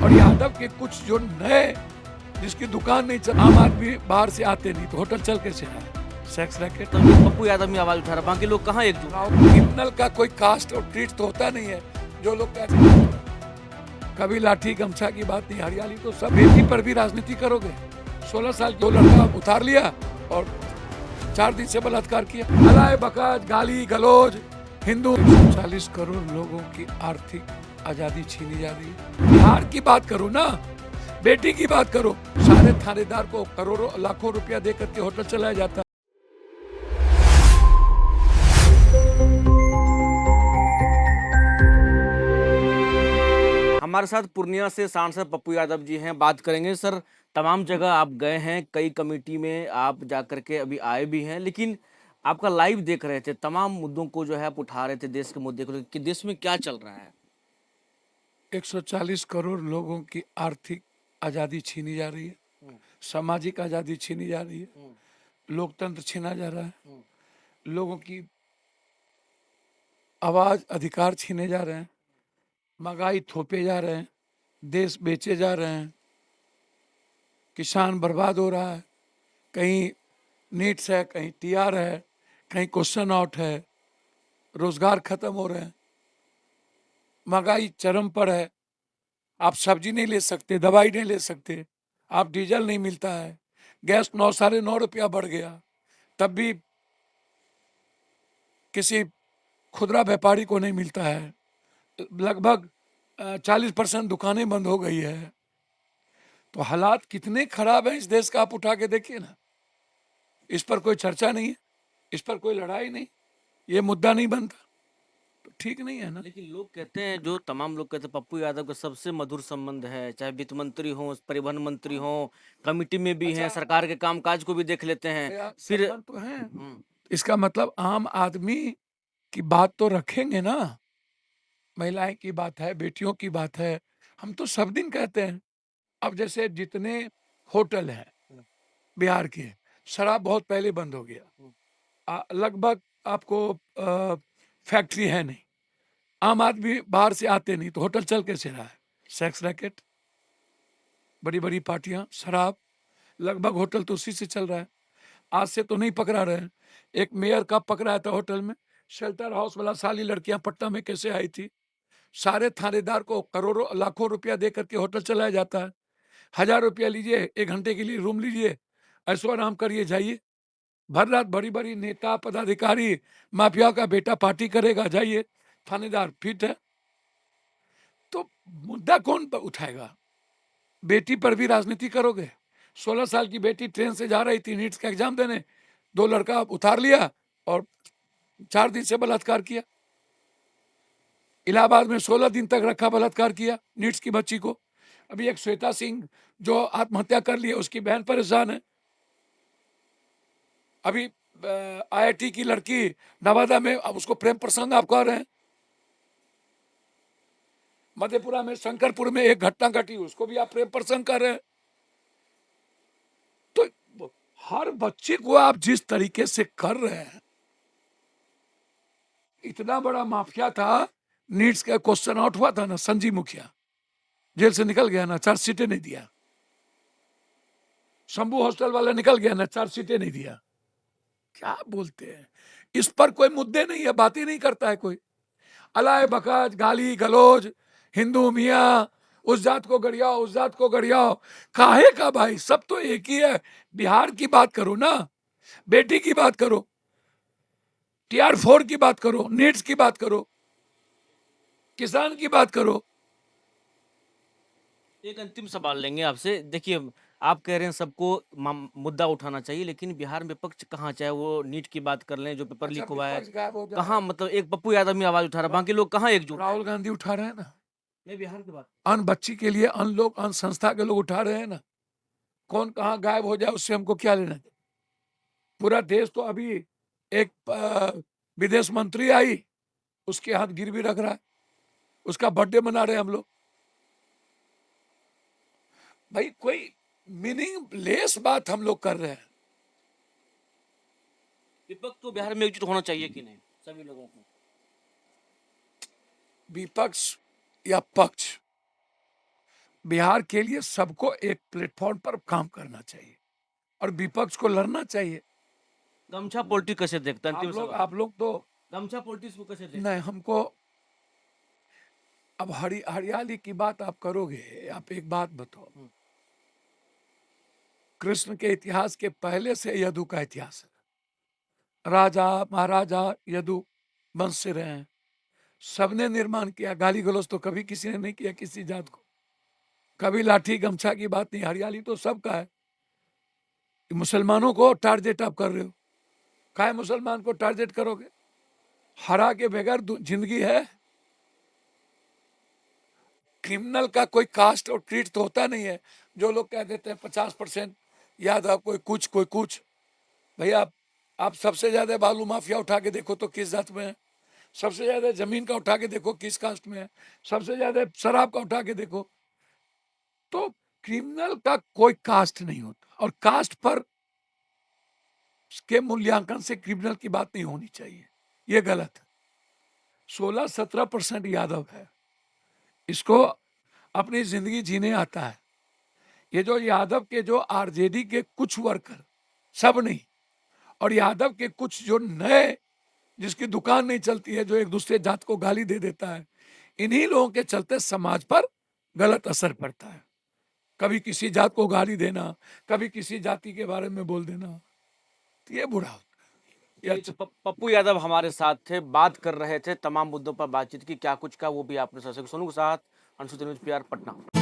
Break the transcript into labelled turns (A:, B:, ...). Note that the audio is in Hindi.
A: और यादव के कुछ जो नए जिसकी दुकान नहीं चल, आम आदमी बाहर से आते नहीं तो होटल चल कैसे रहा है? Sex racket.
B: तो पप्पू यादव में आवाज उठा रहा, बाकी लोग कहाँ एकजुट?
A: क्रिमिनल का कोई कास्ट और क्रीड तो होता नहीं है जो लोग कहते हैं। कभी लाठी गमछा की बात नहीं, हरियाली तो सब। बेटी पर भी राजनीति करोगे? 16 साल दो लड़का उतार लिया और 4 दिन से बलात्कार किया। अलाय बकाज, गाली गलौज, हिंदू। 40 करोड़ लोगों की आर्थिक आजादी छीनी जा रही है। बिहार की बात करो ना, बेटी की बात करो। सारे थानेदार को करोड़ों लाखों रुपया दे करके होटल चलाया जाता है।
B: हमारे साथ पूर्णिया से सांसद पप्पू यादव जी हैं, बात करेंगे। सर, तमाम जगह आप गए हैं, कई कमेटी में आप जाकर के अभी आए भी हैं, लेकिन आपका लाइव देख रहे थे, तमाम मुद्दों को जो है आप उठा रहे थे, देश के मुद्दे को कि देश में क्या चल रहा है।
A: 140 करोड़ लोगों की आर्थिक आजादी छीनी जा रही है, सामाजिक आजादी छीनी जा रही है, लोकतंत्र छीना जा रहा है, लोगों की आवाज अधिकार छीने जा रहे हैं, महंगाई थोपे जा रहे हैं, देश बेचे जा रहे हैं, किसान बर्बाद हो रहा है। कहीं नीट्स है, कहीं टीआर है, कहीं क्वेश्चन आउट है, रोजगार खत्म हो रहे हैं, महंगाई चरम पर है। आप सब्जी नहीं ले सकते, दवाई नहीं ले सकते, आप डीजल नहीं मिलता है, गैस 9 साढ़े 9 रुपया बढ़ गया, तब भी किसी खुदरा व्यापारी को नहीं मिलता है। लगभग 40% दुकानें बंद हो गई है। तो हालात कितने खराब हैं इस देश का, आप उठा के देखिए ना। इस पर कोई चर्चा नहीं है, इस पर कोई लड़ाई नहीं, ये मुद्दा नहीं बनता, तो ठीक नहीं है ना।
B: लेकिन लोग कहते हैं, जो तमाम लोग कहते हैं, पप्पू यादव का सबसे मधुर संबंध है, चाहे वित्त मंत्री हो, परिवहन मंत्री हो, कमेटी में भी हैं, सरकार के कामकाज को भी देख लेते हैं। फिर
A: संबंध तो है, इसका मतलब आम आदमी की बात तो रखेंगे ना। महिलाएं की बात है, बेटियों की बात है, हम तो सब दिन कहते हैं। अब जैसे जितने होटल हैं बिहार के, शराब बहुत पहले बंद हो गया। लगभग आपको फैक्ट्री है नहीं, आम आदमी बाहर से आते नहीं तो होटल चल कैसे रहा है? सेक्स रैकेट, बड़ी बड़ी पार्टियां, शराब, लगभग होटल तो उसी से चल रहा है। आज से तो नहीं पकड़ा रहे हैं। एक मेयर का पकड़ा था होटल में, शेल्टर हाउस वाला। साली लड़कियां पटना में कैसे आई थी? सारे थानेदार को करोड़ों लाखों रुपया दे करके होटल चलाया जाता है। 1000 रुपया लीजिए, 1 घंटे के लिए रूम लीजिए, ऐसो आराम करिए, जाइए। भर रात बड़ी बड़ी नेता पदाधिकारी, माफिया का बेटा पार्टी करेगा, जाइए। थानेदार फिट है। तो मुद्दा कौन उठाएगा? बेटी पर भी राजनीति करोगे? 16 साल की बेटी ट्रेन से जा रही थी नीट्स का एग्जाम देने, 2 लड़का उतार लिया और 4 दिन से बलात्कार किया। इलाहाबाद में 16 दिन तक रखा, बलात्कार किया नीट्स की बच्ची को। अभी एक श्वेता सिंह जो आत्महत्या कर ली, उसकी बहन परेशान है। अभी आईआईटी की लड़की नवादा में, अब उसको प्रेम प्रसंग आप कह रहे हैं। मधेपुरा में, शंकरपुर में एक घटना घटी, उसको भी आप प्रेम प्रसंग कर रहे हैं। तो हर बच्चे को आप जिस तरीके से कर रहे हैं, इतना बड़ा माफिया था। नीट्स का क्वेश्चन आउट हुआ था ना, संजीव मुखिया जेल से निकल गया ना, 4 सीटें नहीं दिया। शंभू हॉस्टल वाला निकल गया ना, 4 सीटें नहीं दिया। क्या बोलते हैं? इस पर कोई मुद्दे नहीं है, बातें नहीं करता है कोई। अलाय बकाज, गाली गलौज, हिंदू मियाँ, उस जात को गड़ियाओ, उस जात को गड़ियाओ, काहे का भाई? सब तो एक ही है। बिहार की बात करो ना, बेटी की बात करो, TR4 की बात करो, नीट्स की बात करो, किसान की बात करो।
B: एक अंतिम सवाल लेंगे आपसे। देखिए, आप कह रहे हैं सबको मुद्दा उठाना चाहिए, लेकिन बिहार में विपक्ष कहाँ, चाहे वो नीट की बात कर लें, जो पेपर
A: अच्छा,
B: लीक हुआ है,
A: विपक्ष गायब हो जा रहा
B: कहाँ,
A: है।
B: मतलब एक पप्पू यादव में आवाज उठा रहा, बाकी लोग कहाँ एकजुट हैं?
A: राहुल गांधी उठा रहे हैं ना,
B: नहीं, बिहार की बात।
A: अन बच्ची के लिए अन लोग, अन संस्था के लोग उठा रहे हैं ना। कौन कहाँ गायब हो जाए उससे हमको क्या लेना? पूरा देश तो अभी एक विदेश मंत्री आई, उसके हाथ गिरवी रख रहा है, उसका बर्थडे मना रहे हैं हम लोग। भाई कोई मीनिंगलेस बात हम लोग कर रहे हैं।
B: विपक्ष तो बिहार में एकजुट होना चाहिए कि नहीं, सभी लोगों को?
A: विपक्ष या पक्ष, बिहार के लिए सबको एक प्लेटफॉर्म पर काम करना चाहिए और विपक्ष को लड़ना चाहिए।
B: गमछा पॉलिटिक्स कसे देखते हैं? अंतिम सवाल।
A: आप लोग तो
B: गमछा पॉलिटिक्स को कैसे देखते हैं?
A: नहीं, हमको अब हरियाली की बात आप करोगे, आप एक बात बताओ, कृष्ण के इतिहास के पहले से यदु का इतिहास है। राजा महाराजा यदु वंश से रहे हैं, सबने निर्माण किया। गाली गलौज तो कभी किसी ने नहीं किया किसी जात को, कभी लाठी गमछा की बात नहीं। हरियाली तो सबका है। मुसलमानों को टारगेट आप कर रहे हो, काहे मुसलमान को टारगेट करोगे? हरा के बगैर जिंदगी है? क्रिमिनल का कोई कास्ट और क्रीड तो होता नहीं है। जो लोग कह देते हैं 50% यादव, कोई कुछ कोई कुछ। भैया आप सबसे ज्यादा बालू माफिया उठा के देखो तो किस जात में है, सबसे ज्यादा जमीन का उठा के देखो किस कास्ट में है, सबसे ज्यादा शराब का उठा के देखो। तो क्रिमिनल का कोई कास्ट नहीं होता, और कास्ट पर के मूल्यांकन से क्रिमिनल की बात नहीं होनी चाहिए, ये गलत है। 16-17% यादव है, इसको अपनी जिंदगी जीने आता है। ये जो यादव के जो आरजेडी के कुछ वर्कर, सब नहीं, और यादव के कुछ जो नए, जिसकी दुकान नहीं चलती है, जो एक दूसरे जात को गाली दे देता है, इन्हीं लोगों के चलते समाज पर गलत असर पड़ता है। कभी किसी जात को गाली देना, कभी किसी जाति के बारे में बोल देना, तो ये बुरा होता है। ये
B: ये तो पप्पू यादव हमारे साथ थे, बात कर रहे थे, तमाम मुद्दों पर बातचीत की। क्या कुछ का वो भी आपने सोनू के साथ, अंशुल पीआर, पटना।